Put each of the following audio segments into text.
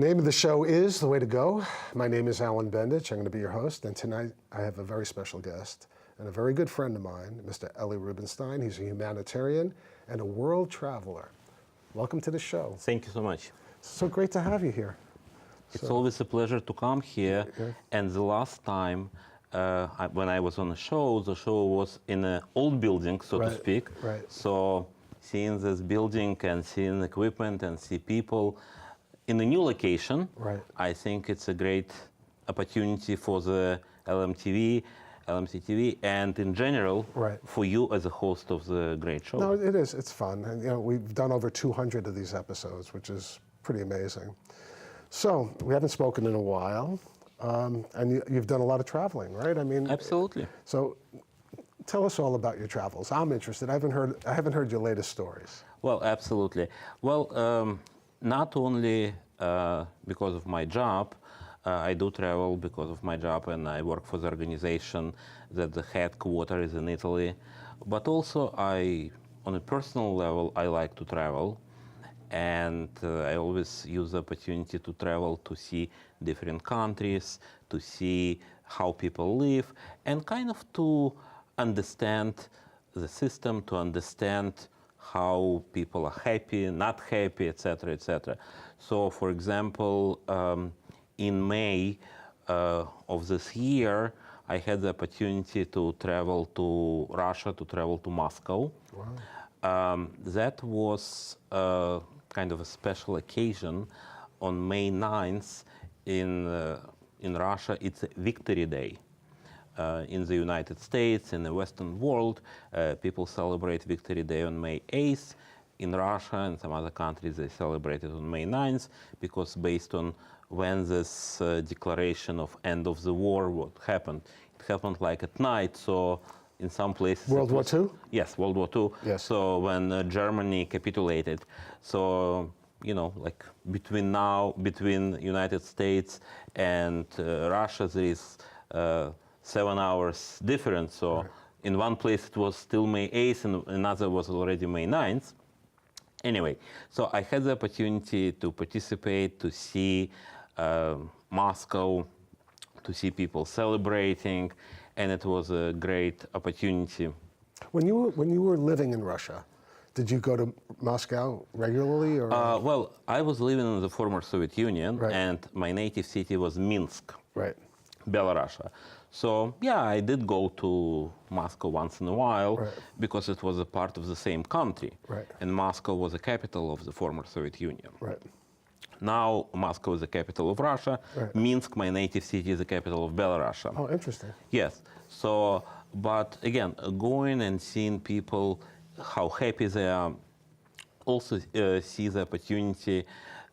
name of the show is The Way to Go. My name is Alan Bendich. I'm going to be your host, and tonight I have a very special guest and a very good friend of mine, Mr. Elie Rubinstein. He's a humanitarian and a world traveler. Welcome to the show. Thank you so much. So great to have you here. It's always a pleasure to come here. Yeah. And the last time when I was on the show was in an old building, so to speak. Right. So seeing this building and seeing equipment and see people in a new location, I think it's a great opportunity for the LMCTV, and in general, for you as a host of the great show. No, it is. It's fun. And, we've done over 200 of these episodes, which is pretty amazing. So we haven't spoken in a while, and you've done a lot of traveling, right? I mean, absolutely. So tell us all about your travels. I'm interested. I haven't heard your latest stories. Well, absolutely. Well, not only because of my job, I do travel because of my job, and I work for the organization that the headquarters is in Italy. But also, on a personal level, I like to travel. And I always use the opportunity to travel to see different countries, to see how people live, and kind of to understand the system, to understand how people are happy, not happy, etc., etc. So, for example, in May of this year, I had the opportunity to travel to Russia, to travel to Moscow. Wow. That was kind of a special occasion. On May 9th in Russia, it's Victory Day. In the United States, in the Western world, people celebrate Victory Day on May 8th. In Russia and some other countries, they celebrate it on May 9th, because based on when this declaration of end of the war happened. It happened like at night, so in some places... World War II? Yes, World War II. Yes. So when Germany capitulated. So, like between United States and Russia, there is 7 hours difference. So in one place it was still May 8th, and another was already May 9th. Anyway, so I had the opportunity to participate, to see Moscow, to see people celebrating, and it was a great opportunity. When you were living in Russia, did you go to Moscow regularly? Or? Well, I was living in the former Soviet Union, and my native city was Minsk, Belarus. So, yeah, I did go to Moscow once in a while, because it was a part of the same country. And Moscow was the capital of the former Soviet Union. Now, Moscow is the capital of Russia. Minsk, my native city, is the capital of Belarus. Oh, interesting. Yes. So, but again, going and seeing people, how happy they are, also see the opportunity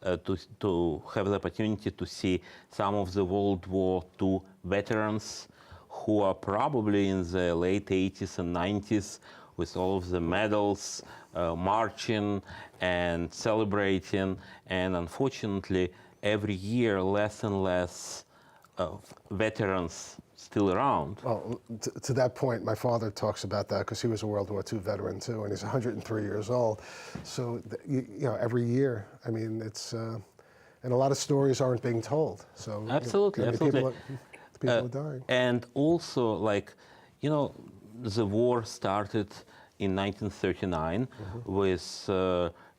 to have the opportunity to see some of the World War II veterans who are probably in the late 80s and 90s with all of the medals, marching and celebrating. And unfortunately, every year less and less veterans still around. Well, to that point, my father talks about that because he was a World War II veteran too, and he's 103 years old. So, every year, I mean, it's, and a lot of stories aren't being told. So absolutely, absolutely. People are dying. And also, like, the war started in 1939 with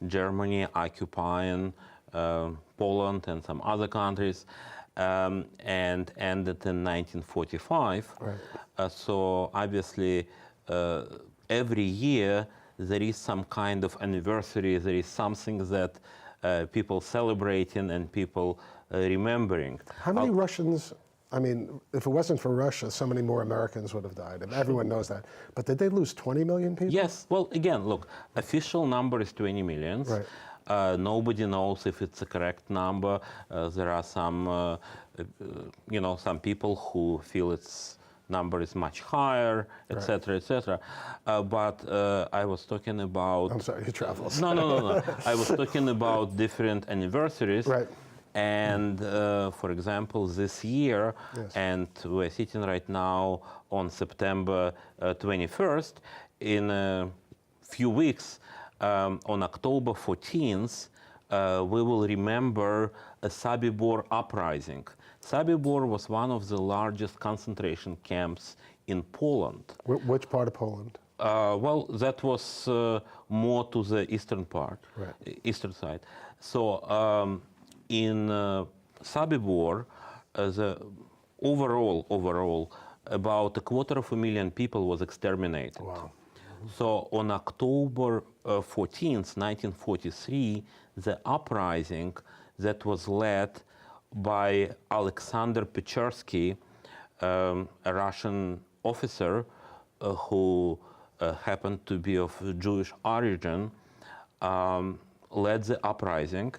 Germany occupying Poland and some other countries. And ended in 1945. So obviously, every year there is some kind of anniversary. There is something that people celebrating and people remembering. How many Russians? I mean, if it wasn't for Russia, so many more Americans would have died. And everyone knows that. But did they lose 20 million people? Yes. Well, again, look, official number is 20 million. Nobody knows if it's a correct number. There are some, some people who feel its number is much higher, etc., etc. But I was talking about... I'm sorry, your travels. No. I was talking about different anniversaries. And for example, this year, and we're sitting right now on September 21st, in a few weeks, on October 14th, we will remember a Sobibor uprising. Sobibor was one of the largest concentration camps in Poland. Which part of Poland? Well, that was more to the eastern part, Right. eastern side. So in Sobibor, the overall, about 250,000 people was exterminated. Wow. So on October 14th, 1943, the uprising that was led by Alexander Petrovsky, a Russian officer who happened to be of Jewish origin, led the uprising,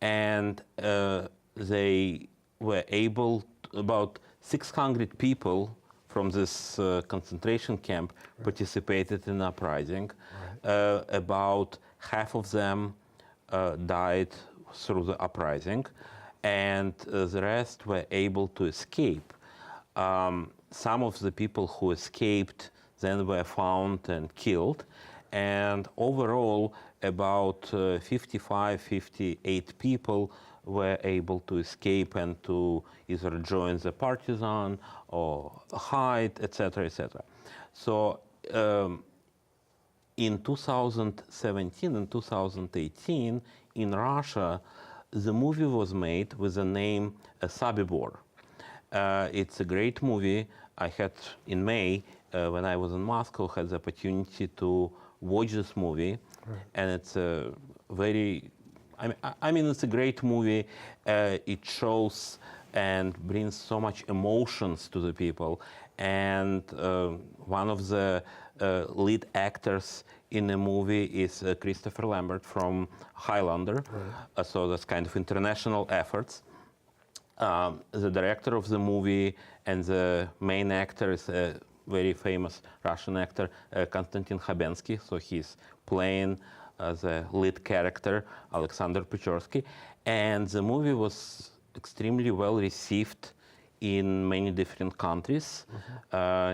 and they were able, about 600 people from this concentration camp participated in the uprising. About half of them died through the uprising, and the rest were able to escape. Some of the people who escaped then were found and killed, and overall about 55, 58 people were able to escape and to either join the partisan or hide, etc., etc. So in 2017 and 2018 in Russia, the movie was made with the name Sobibor. It's a great movie. I had in May, when I was in Moscow, had the opportunity to watch this movie, and it's a very, I mean, it's a great movie. It shows and brings so much emotions to the people. And one of the lead actors in the movie is Christopher Lambert from Highlander. So that's kind of international efforts. The director of the movie and the main actor is a very famous Russian actor, Konstantin Khabensky. So he's playing the lead character, Alexander Petrovsky. And the movie was extremely well received in many different countries,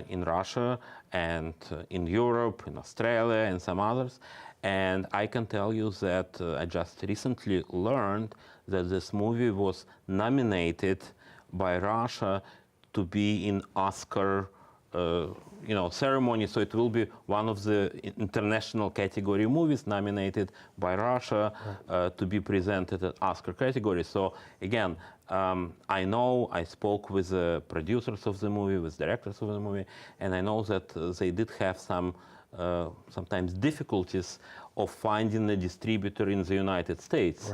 in Russia and in Europe, in Australia, and some others. And I can tell you that I just recently learned that this movie was nominated by Russia to be in Oscar ceremony, so it will be one of the international category movies nominated by Russia to be presented at Oscar category. So again, I spoke with the producers of the movie, with directors of the movie, and I know that they did have some sometimes difficulties of finding a distributor in the United States.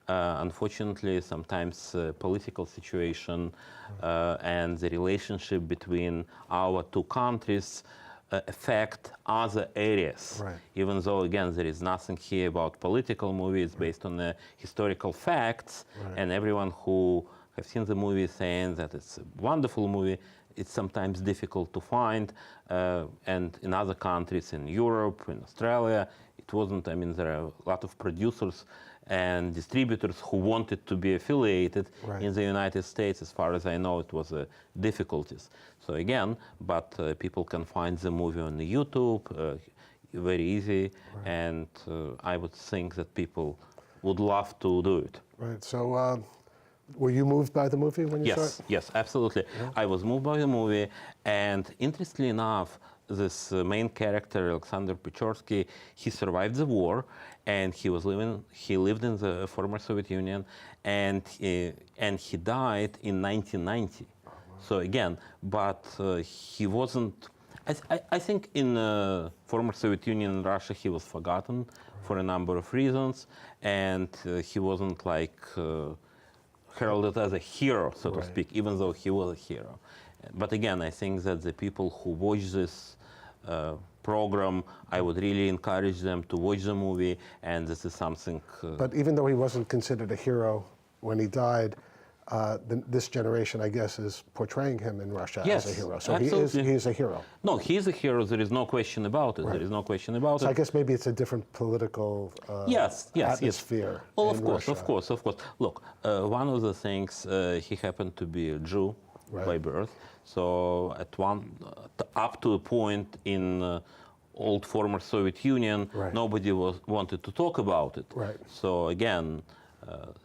Unfortunately, sometimes political situation and the relationship between our two countries affect other areas. Even though, again, there is nothing here about political movies based on the historical facts, and everyone who have seen the movie saying that it's a wonderful movie, it's sometimes difficult to find. And in other countries, in Europe, in Australia, it wasn't. I mean, there are a lot of producers and distributors who wanted to be affiliated in the United States. As far as I know, it was difficulties. So again, but people can find the movie on YouTube very easy, and I would think that people would love to do it. Right. So were you moved by the movie when you saw it? Yes, absolutely. I was moved by the movie, and interestingly enough, this main character, Alexander Petrovsky, he survived the war, and he lived in the former Soviet Union, and he died in 1990. So again, but he wasn't. I think in former Soviet Union and Russia, he was forgotten for a number of reasons, and he wasn't like heralded as a hero, so to speak, even though he was a hero. But again, I think that the people who watch this program, I would really encourage them to watch the movie, and this is something... But even though he wasn't considered a hero when he died, this generation, I guess, is portraying him in Russia as a hero. So he is a hero. No, he's a hero. There is no question about it. There is no question about it. So I guess maybe it's a different political atmosphere. Well, of course. Look, one of the things, he happened to be a Jew by birth. So up to a point in old former Soviet Union, nobody wanted to talk about it. So again,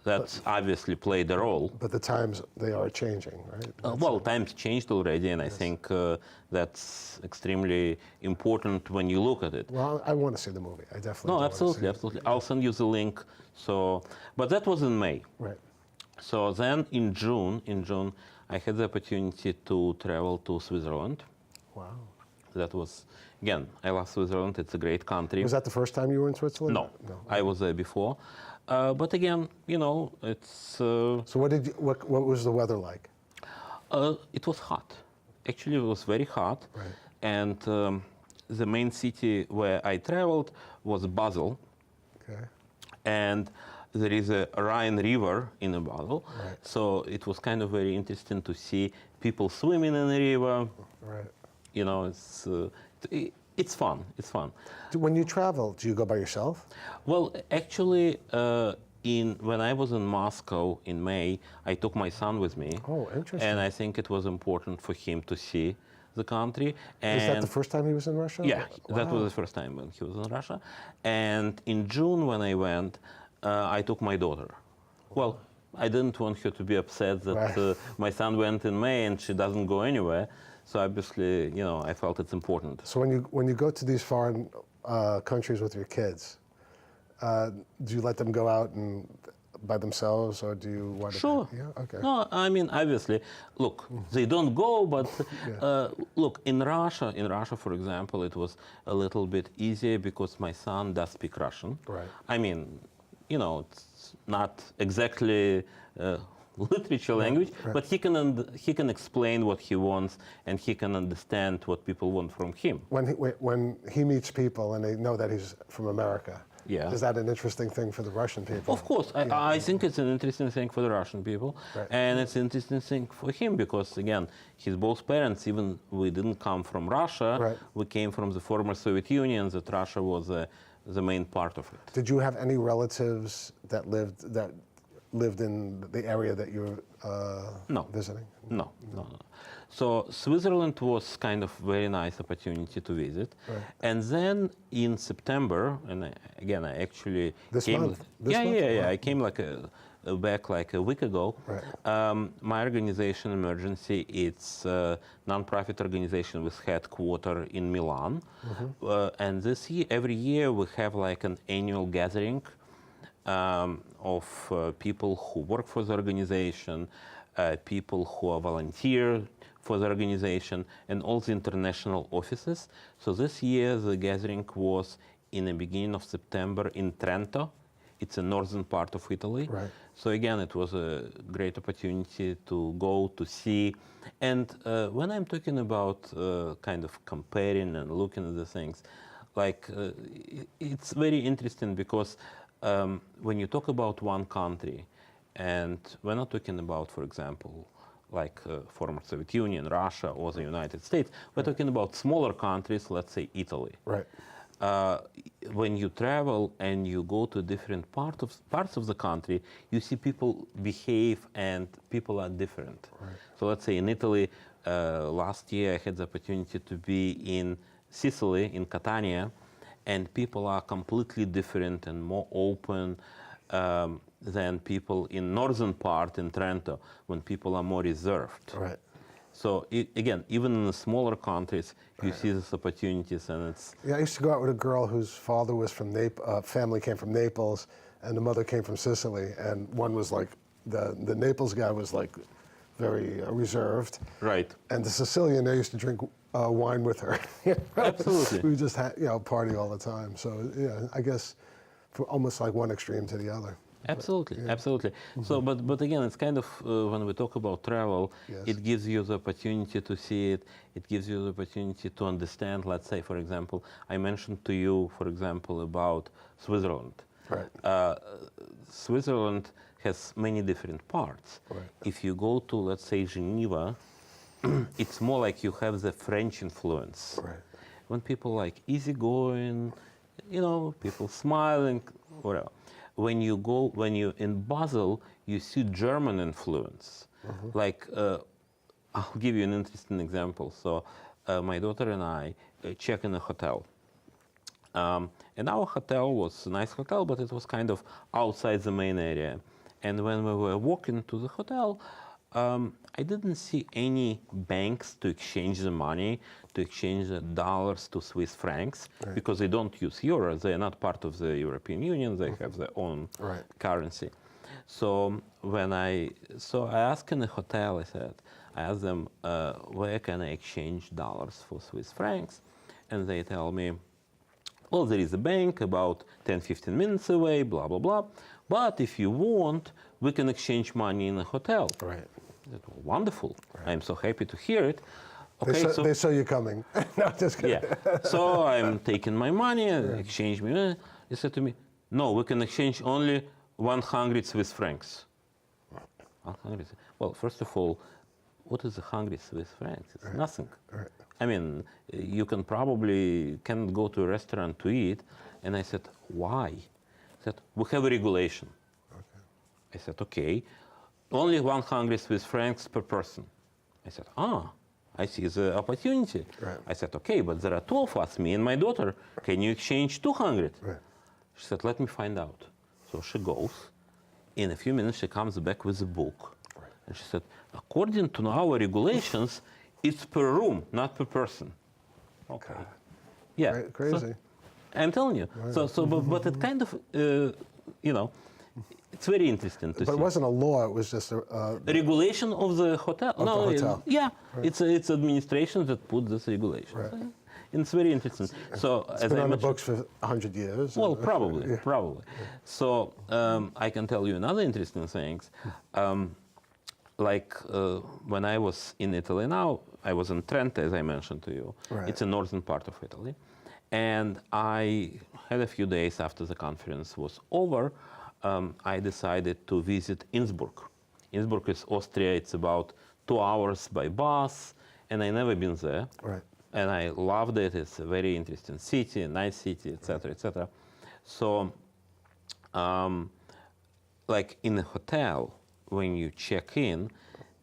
That's obviously played a role. But the times, they are changing, right? Well, times changed already, and I think that's extremely important when you look at it. Well, I want to see the movie. I definitely No, do absolutely, want to see absolutely. I'll send you the link. So, but that was in May. it. Right. So then in June, I had the opportunity to travel to Switzerland. Wow. That was, again, I love Switzerland. It's a great country. Was that the first time you were in Switzerland? No, No. I was there before. But again, you know, it's. So what was the weather like? It was hot. Actually, it was very hot. Right. And the main city where I traveled was Basel. Okay. And there is a Rhine River in Basel. Right. So it was kind of very interesting to see people swimming in the river. Right. You know, it's fun. It's fun. When you travel, do you go by yourself? Well, actually, when I was in Moscow in May, I took my son with me. Oh, interesting. And I think it was important for him to see the country. And Is that the first time he was in Russia? yeah, that Wow. was the first time when he was in Russia. And in June when I went, I took my daughter. Well, I didn't want her to be upset that Right. my son went in May and she doesn't go anywhere. So obviously, you know, I felt it's important. So when you go to these foreign countries with your kids, do you let them go out and by themselves, or do you want to? Sure. Yeah. Okay. No, I mean, obviously, look, they don't go, but look, in Russia, for example, it was a little bit easier because my son does speak Russian. Right. I mean, you know, it's not exactly literature language, right. but he can explain what he wants, and he can understand what people want from him. When he meets people and they know that he's from America, Yeah. is that an interesting thing for the Russian people? Of course, I think it's an interesting thing for the Russian people, Right. and it's an interesting thing for him because, again, his both parents, even we didn't come from Russia, Right. we came from the former Soviet Union, that Russia was the main part of it. Did you have any relatives that lived in the area that you're No. visiting? No. So Switzerland was kind of very nice opportunity to visit, Right. and then in September, and I actually This came. month? This Yeah, month? yeah. Wow. I came back like a week ago. Right. My organization, Emergency, it's a non-profit organization with headquarters in Milan, and this year, every year, we have like an annual gathering of people who work for the organization, people who are volunteer for the organization, and all the international offices. So this year the gathering was in the beginning of September in Trento. It's a northern part of Italy. Right. So again, it was a great opportunity to go to see. And when I'm talking about kind of comparing and looking at the things, like it's very interesting because when you talk about one country, and we're not talking about, for example, like former Soviet Union, Russia, or the United States, we're talking about smaller countries, let's say Italy. Right. When you travel and you go to different parts of the country, you see people behave and people are different. Right. So let's say in Italy, last year I had the opportunity to be in Sicily, in Catania, and people are completely different and more open than people in northern part in Trento, when people are more reserved. Right. So again, even in the smaller countries, you see these opportunities, and it's. Yeah, I used to go out with a girl whose father was from family came from Naples, and the mother came from Sicily, and one was like the Naples guy was like very reserved. Right. And the Sicilian, I used to drink wine with her. Absolutely. We just had, party all the time. So yeah, I guess from almost like one extreme to the other. Absolutely, Yeah. absolutely. So, but again, it's kind of when we talk about travel, Yes. it gives you the opportunity to see it. It gives you the opportunity to understand. Let's say, for example, I mentioned to you, for example, about Switzerland. Right. Switzerland has many different parts. Right. If you go to, let's say, Geneva, it's more like you have the French influence. Right. When people like easygoing, people smiling, whatever. When you in Basel, you see German influence. Like, I'll give you an interesting example. So, my daughter and I check in a hotel. And our hotel was a nice hotel, but it was kind of outside the main area. And when we were walking to the hotel, I didn't see any banks to exchange the money, to exchange the dollars to Swiss francs, because they don't use euros. They are not part of the European Union. They have their own currency. So I asked in the hotel, I asked them, where can I exchange dollars for Swiss francs? And they tell me, well, there is a bank about 10, 15 minutes away, blah, blah, blah. But if you want, we can exchange money in a hotel. Right. That was wonderful. Right. I'm so happy to hear it. Okay, they saw you coming. No, just kidding. Yeah. So I'm taking my money and exchange me. They said to me, no, we can exchange only 100 Swiss francs. 100. Well, first of all, what is 100 Swiss francs? It's nothing. Right. I mean, you can probably cannot go to a restaurant to eat. And I said, why? He said, we have a regulation. Okay. I said, okay, only 100 Swiss francs per person. I said, I see the opportunity. Right. I said, okay, but there are two of us, me and my daughter. Can you exchange 200? Right. She said, let me find out. So she goes. In a few minutes, she comes back with a book. Right. And she said, according to our regulations, it's per room, not per person. Okay. God. Yeah. Crazy. So, I'm telling you. Right. But it kind of, it's very interesting to see. But it wasn't a law, it was just a regulation of the hotel. Of the hotel. Yeah, right. It's administration that put this regulation. Right. So, it's very interesting. So it's been on the books for 100 years. Well, probably. Yeah. So I can tell you another interesting things. When I was in Italy now, I was in Trent, as I mentioned to you. Right. It's a northern part of Italy. And I had a few days after the conference was over, I decided to visit Innsbruck. Innsbruck is Austria. It's about 2 hours by bus, and I never been there. Right. And I loved it. It's a very interesting city, a nice city, etc., etc. So, like in a hotel, when you check in,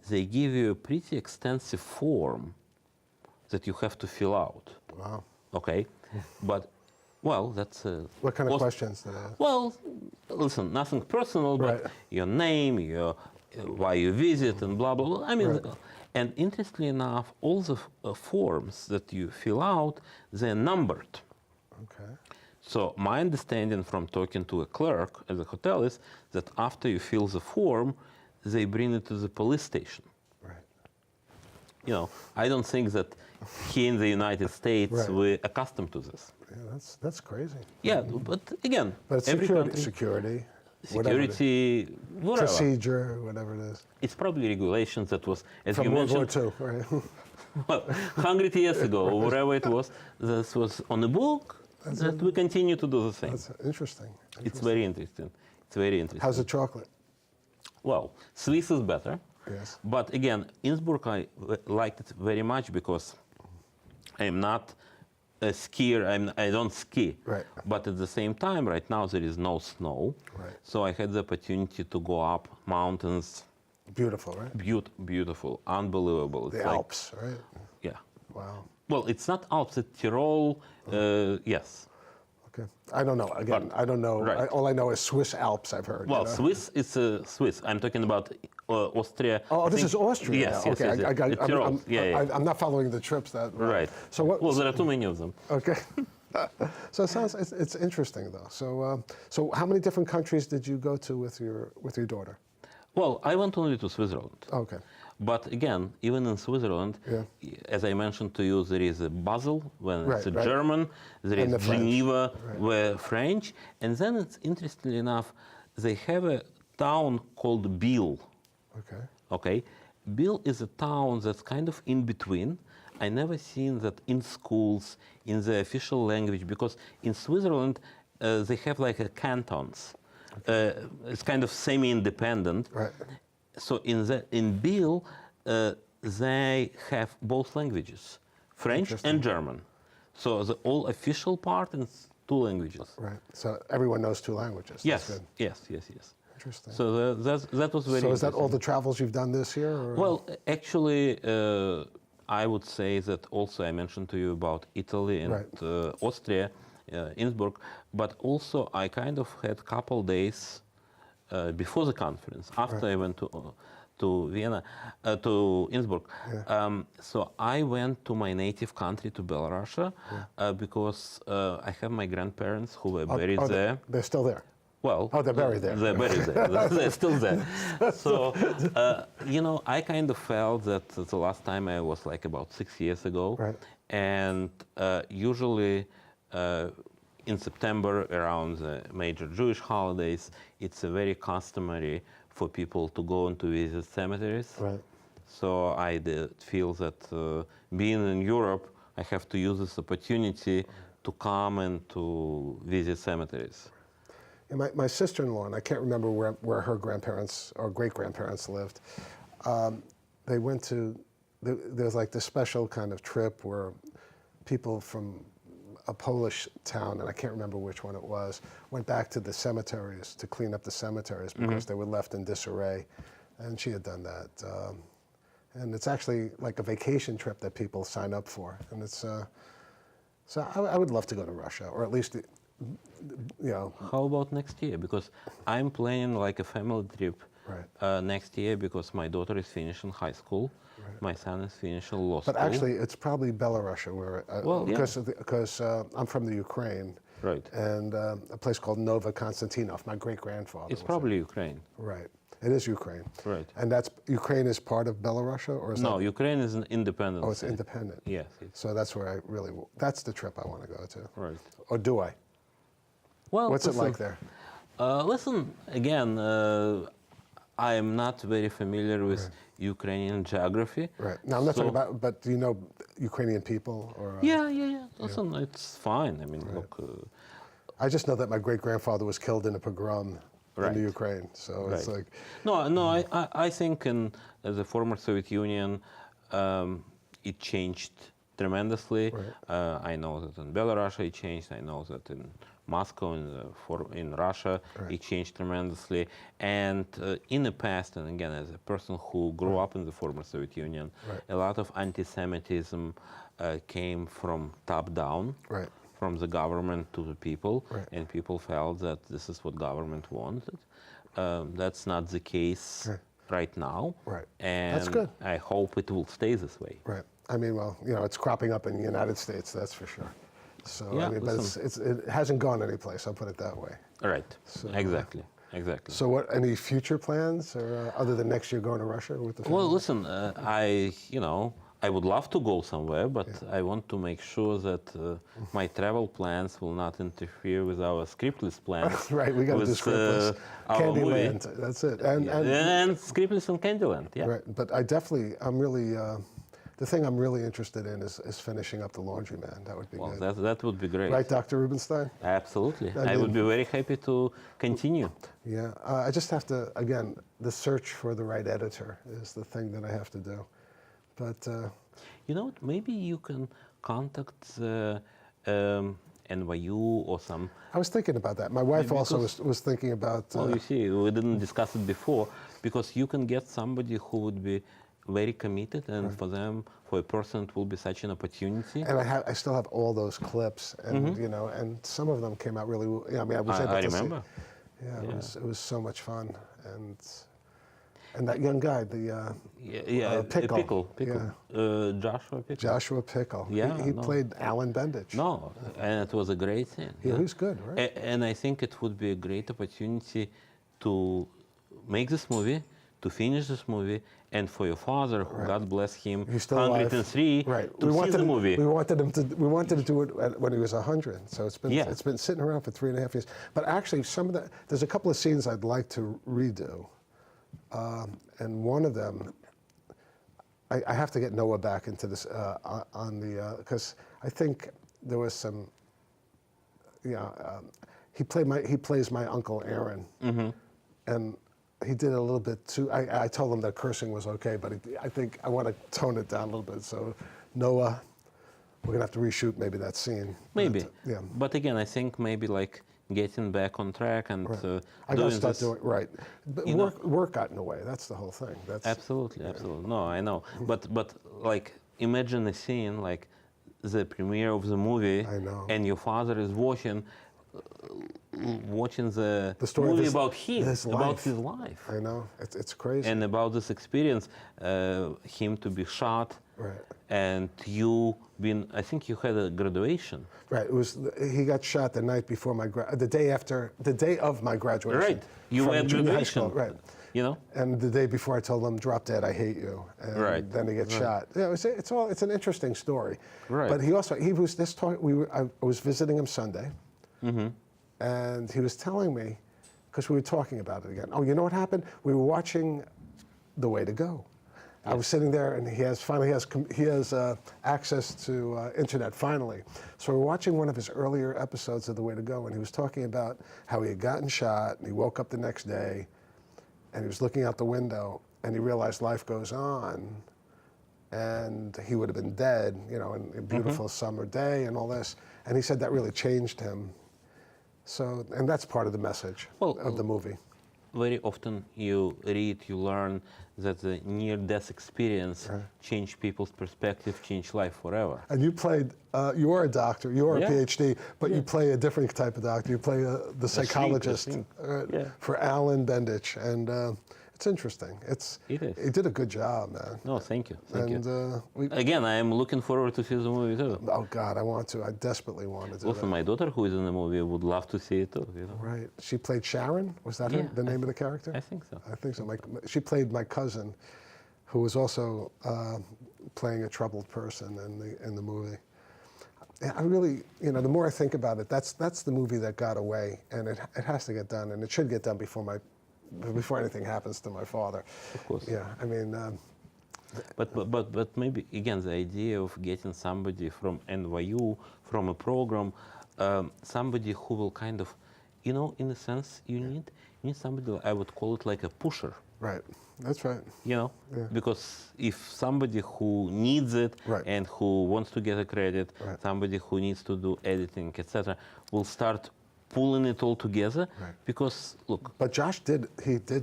they give you a pretty extensive form that you have to fill out. Wow. Okay, but well, that's what kind of questions did I ask? Well, listen, nothing personal, but your name, why you visit, and blah blah blah. I mean, and interestingly enough, all the forms that you fill out, they're numbered. Okay. So my understanding from talking to a clerk at the hotel is that after you fill the form, they bring it to the police station. Right. I don't think that here in the United States we're accustomed to this. Yeah, that's crazy. Yeah, but again, but every security, whatever. Procedure, whatever it is. It's probably regulations that was, as from you World mentioned, War II, right? well, 100 years ago, or whatever it was, this was on the book. That we continue to do the same. That's interesting. It's very interesting. It's very interesting. How's the chocolate? Well, Swiss is better. Yes. But again, Innsbruck, I liked it very much because I'm not a skier. I don't ski. Right. But at the same time, right now there is no snow. Right. So I had the opportunity to go up mountains. Beautiful, right? Beautiful, unbelievable. The Alps, right? Yeah. Wow. Well, it's not Alps, it's Tyrol. Yes. Okay. I don't know. Again, I don't know. Right. All I know is Swiss Alps, I've heard. Well, Swiss is Swiss. I'm talking about Austria. Oh, this is Austria. Yes, now. yes, Okay, yes. I'm not following the trips that. Right. So what? Well, there are too many of them. Okay. So it sounds it's interesting though. So how many different countries did you go to with your daughter? Well, I went only to Switzerland. Okay. But again, even in Switzerland, as I mentioned to you, there is a Basel, when it's a German, there is Geneva, where French, and then it's interestingly enough, they have a town called Biel. Okay. Okay. Biel is a town that's kind of in between. I never seen that in schools, in the official language, because in Switzerland, they have like a cantons. It's kind of semi-independent. Right. So in Biel, they have both languages, French and German. So the all official part is 2 languages. Right. So everyone knows 2 languages. Yes. That's good. Yes. Interesting. So that was very. So is that all the travels you've done this year? Or? Well, actually, I would say that also I mentioned to you about Italy and Austria. Innsbruck, but also I kind of had couple days before the conference, after I went to Vienna, to Innsbruck. So I went to my native country, to Belarus, because I have my grandparents who were buried there. They're still there. Well, they're buried there. They're buried there. They're still there. So, I kind of felt that the last time I was like about 6 years ago. Right. And usually in September, around the major Jewish holidays, it's very customary for people to go and to visit cemeteries. Right. So I did feel that being in Europe, I have to use this opportunity to come and to visit cemeteries. And my sister-in-law, and I can't remember where her grandparents or great-grandparents lived, they went to, there's like this special kind of trip where people from a Polish town, and I can't remember which one it was, went back to the cemeteries to clean up the cemeteries because they were left in disarray. And she had done that. And it's actually like a vacation trip that people sign up for. And it's, so I would love to go to Russia, or at least, How about next year? Because I'm planning like a family trip next year because my daughter is finishing high school. My son is finishing law school. But actually, it's probably Belarus, where because I'm from the Ukraine, and a place called Nova Konstantinov. My great-grandfather. It's probably Ukraine. Right. It is Ukraine. Right. And that's Ukraine is part of Belarus, or is no? Ukraine is an independent. Oh, it's state. independent. Yes. So that's where that's the trip I want to go to. Right. Or do I? Well, what's it like there? Listen, again, I am not very familiar with Ukrainian geography. Right. Now, I'm not talking about, but do you know Ukrainian people? Or, yeah. Listen, it's fine. I mean, look. I just know that my great-grandfather was killed in a pogrom in the Ukraine. So it's like... No, I think in the former Soviet Union, it changed tremendously. I know that in Belarus it changed. I know that in Moscow, in Russia, it changed tremendously. And in the past, and again, as a person who grew up in the former Soviet Union, a lot of anti-Semitism came from top down, from the government to the people, and people felt that this is what government wanted. That's not the case right now, and that's good. I hope it will stay this way. Right. I mean, well, it's cropping up in the United States, that's for sure. So, I mean, but it hasn't gone anyplace, I'll put it that way. Right, so, exactly. So what, any future plans, or other than next year going to Russia with the family? Well, listen, I would love to go somewhere, but I want to make sure that my travel plans will not interfere with our scriptless plans. Right, we got to do scriptless. Candyland, that's it. And scriptless and Candyland, Right, but I'm really, the thing I'm really interested in is finishing up the laundryman. That would be good. Well, that would be great. Right, Dr. Rubinstein? Absolutely. I would be very happy to continue. Yeah, I just have to, again, the search for the right editor is the thing that I have to do. But maybe you can contact the NYU or some. I was thinking about that. My wife also was thinking about. Well, you see, we didn't discuss it before, because you can get somebody who would be very committed, and for a person, it will be such an opportunity. And I still have all those clips, and and some of them came out really. I mean, I was able to remember. See. Yeah, it was so much fun, and that young guy, Pickle. Joshua Pickle. Joshua Pickle. Yeah, he played Alan Bendich. No, and it was a great scene. Yeah, he was good, right? And I think it would be a great opportunity to make this movie, to finish this movie, and for your father, who God bless him, he's still 103, alive. to see the movie. We wanted to do it when he was 100. So it's been sitting around for 3.5 years. But actually, there's a couple of scenes I'd like to redo. And one of them, I have to get Noah back into this because I think there was some. He plays my uncle Aaron, and he did a little bit too. I told him that cursing was okay, but I think I want to tone it down a little bit. So Noah, we're gonna have to reshoot maybe that scene. Maybe. But again, I think maybe like getting back on track and I gotta start doing But work got in the way. That's the whole thing. That's absolutely. No, I know. But like imagine a scene like the premiere of the movie, I know. and your father is watching the story of movie his- about him, his about life. his life, I know. It's crazy. and about this experience, him to be shot, Right. and you been. I think you had a graduation. Right. He got shot the night before the day of my graduation. Right. You from had junior high graduation. school, right. You know. And the day before, I told him, "Drop dead, I hate you." And Right. then he gets shot. Yeah, it's an interesting story. Right. But he was this talk. I was visiting him Sunday, and he was telling me, because we were talking about it again. Oh, you know what happened? We were watching The Way to Go. I was sitting there, and he has access to internet finally. So we're watching one of his earlier episodes of The Way to Go, and he was talking about how he had gotten shot, and he woke up the next day, and he was looking out the window, and he realized life goes on, and he would have been dead, in a beautiful summer day and all this. And he said that really changed him. So, and that's part of the message of the movie. Very often you learn that the near-death experience change people's perspective, change life forever. And you played, you're a doctor, you're Yeah. a PhD, but you play a different type of doctor. You play the psychologist for Alan Bendich. And it's interesting. It is. He did a good job, man. No, thank you. Thank you. And Again, I am looking forward to see the movie too. oh God, I want to. I desperately want to do Also, that. my daughter, who is in the movie, would love to see it too. Right. She played Sharon. Was that Yeah, the name of the character? I think so. I think so. She played my cousin, who was also playing a troubled person in the movie. I really, the more I think about it, that's the movie that got away, and it has to get done, and it should get done before anything happens to my father. Of course. Yeah. I mean. But maybe again the idea of getting somebody from NYU, from a program, somebody who will kind of, in a sense, you need somebody, I would call it like a pusher. Right. That's right. Because if somebody who needs it Right. and who wants to get a credit, Right. somebody who needs to do editing, etc., will start pulling it all together. Right. Because look. But Josh did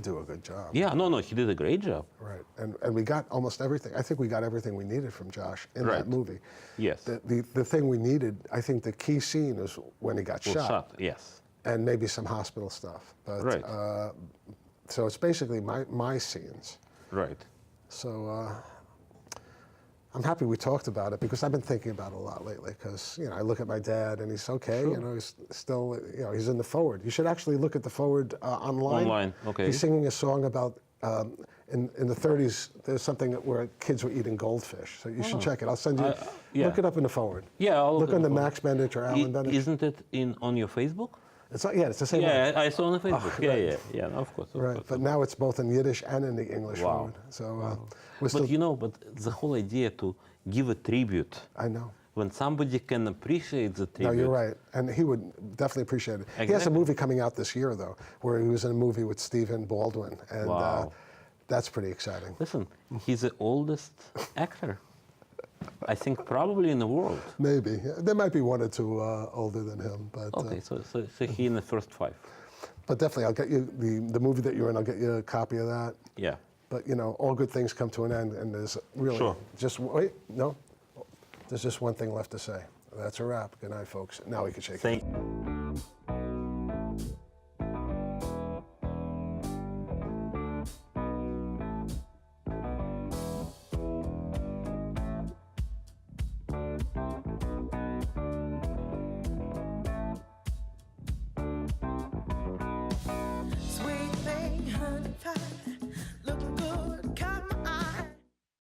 do a good job. Yeah. No. He did a great job. Right. And we got almost everything. I think we got everything we needed from Josh in Right. that movie. Yes. The thing we needed, I think the key scene is when he got Well, shot. Yes. And maybe some hospital stuff. But, Right. So it's basically my scenes. Right. So I'm happy we talked about it, because I've been thinking about it a lot lately, because, I look at my dad and he's okay, he's still, he's in the forward. You should actually look at the forward online. Online, okay. He's singing a song about, in the 30s, there's something where kids were eating goldfish. So you should check it. I'll send you, yeah. look it up in the forward. Yeah, I'll look look on it the up. Max Bendich or Alan Bendich. Isn't it on your Facebook? It's not, it's the same one. Yeah, I saw on the Facebook. right. Yeah, of course. Of Right, course. but now it's both in Yiddish and in the English Wow. forward. So we're still, But the whole idea to give a tribute, I know. when somebody can appreciate the No, tribute. you're right, and he would definitely appreciate it. He has a Exactly. movie coming out this year, though, where he was in a movie with Stephen Baldwin, and Wow. that's pretty exciting. Listen, he's the oldest actor, I think, probably in the world. Maybe there might be one or two older than him, but Okay, so he in the first 5. but definitely I'll get you the movie that you're in. I'll get you a copy of that. Yeah. But all good things come to an end, and there's really Sure. there's just one thing left to say. That's a wrap. Good night, folks. Now we can shake hands. Thank